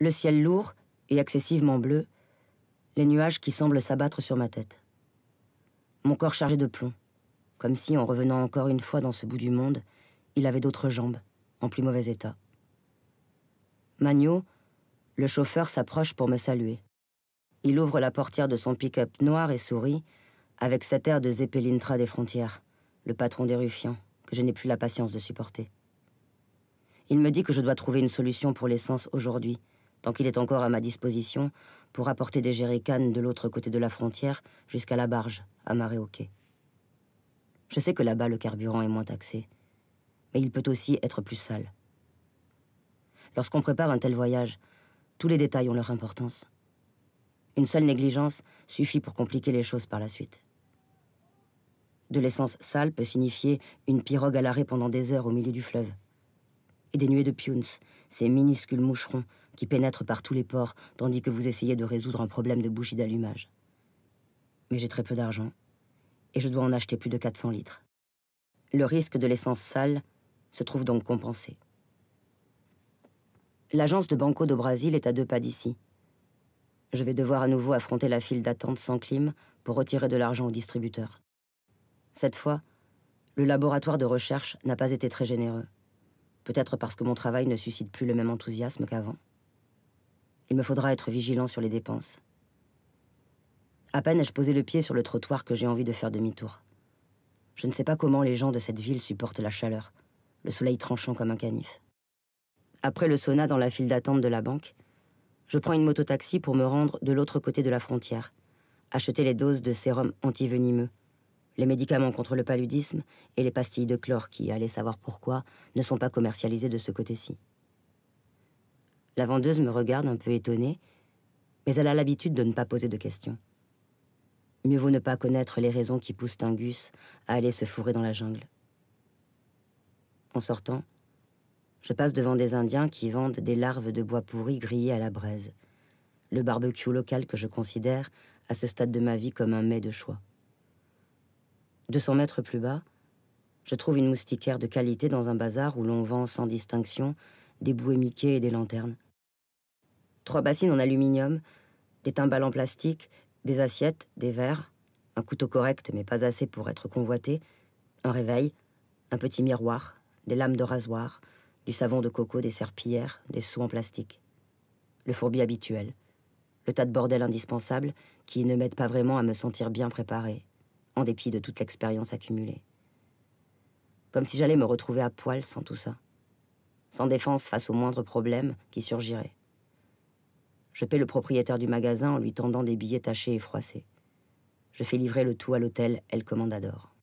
Le ciel lourd et excessivement bleu, les nuages qui semblent s'abattre sur ma tête. Mon corps chargé de plomb, comme si, en revenant encore une fois dans ce bout du monde, il avait d'autres jambes, en plus mauvais état. Magno, le chauffeur, s'approche pour me saluer. Il ouvre la portière de son pick-up noir et sourit, avec cet air de Zeppelintra des frontières, le patron des ruffians, que je n'ai plus la patience de supporter. Il me dit que je dois trouver une solution pour l'essence aujourd'hui, tant qu'il est encore à ma disposition, pour apporter des jerrycans de l'autre côté de la frontière jusqu'à la barge, amarrée au quai. Je sais que là-bas, le carburant est moins taxé, mais il peut aussi être plus sale. Lorsqu'on prépare un tel voyage, tous les détails ont leur importance. Une seule négligence suffit pour compliquer les choses par la suite. De l'essence sale peut signifier une pirogue à l'arrêt pendant des heures au milieu du fleuve. Et des nuées de piouns, ces minuscules moucherons qui pénètrent par tous les pores tandis que vous essayez de résoudre un problème de bougie d'allumage. Mais j'ai très peu d'argent et je dois en acheter plus de 400 litres. Le risque de l'essence sale se trouve donc compensé. L'agence de Banco do Brasil est à 2 pas d'ici. Je vais devoir à nouveau affronter la file d'attente sans clim pour retirer de l'argent au distributeur. Cette fois, le laboratoire de recherche n'a pas été très généreux. Peut-être parce que mon travail ne suscite plus le même enthousiasme qu'avant. Il me faudra être vigilant sur les dépenses. À peine ai-je posé le pied sur le trottoir que j'ai envie de faire demi-tour. Je ne sais pas comment les gens de cette ville supportent la chaleur, le soleil tranchant comme un canif. Après le sauna dans la file d'attente de la banque, je prends une mototaxi pour me rendre de l'autre côté de la frontière, acheter les doses de sérum antivenimeux, les médicaments contre le paludisme et les pastilles de chlore qui, allez savoir pourquoi, ne sont pas commercialisées de ce côté-ci. La vendeuse me regarde un peu étonnée, mais elle a l'habitude de ne pas poser de questions. Mieux vaut ne pas connaître les raisons qui poussent un gus à aller se fourrer dans la jungle. En sortant, je passe devant des Indiens qui vendent des larves de bois pourri grillées à la braise, le barbecue local que je considère, à ce stade de ma vie, comme un mets de choix. 200 mètres plus bas, je trouve une moustiquaire de qualité dans un bazar où l'on vend sans distinction des bouées Mickey et des lanternes. 3 bassines en aluminium, des timbales en plastique, des assiettes, des verres, un couteau correct mais pas assez pour être convoité, un réveil, un petit miroir, des lames de rasoir, du savon de coco, des serpillères, des seaux en plastique. Le fourbi habituel, le tas de bordel indispensable qui ne m'aide pas vraiment à me sentir bien préparé, en dépit de toute l'expérience accumulée. Comme si j'allais me retrouver à poil sans tout ça, sans défense face au moindre problème qui surgirait. Je paie le propriétaire du magasin en lui tendant des billets tachés et froissés. Je fais livrer le tout à l'hôtel El Comendador.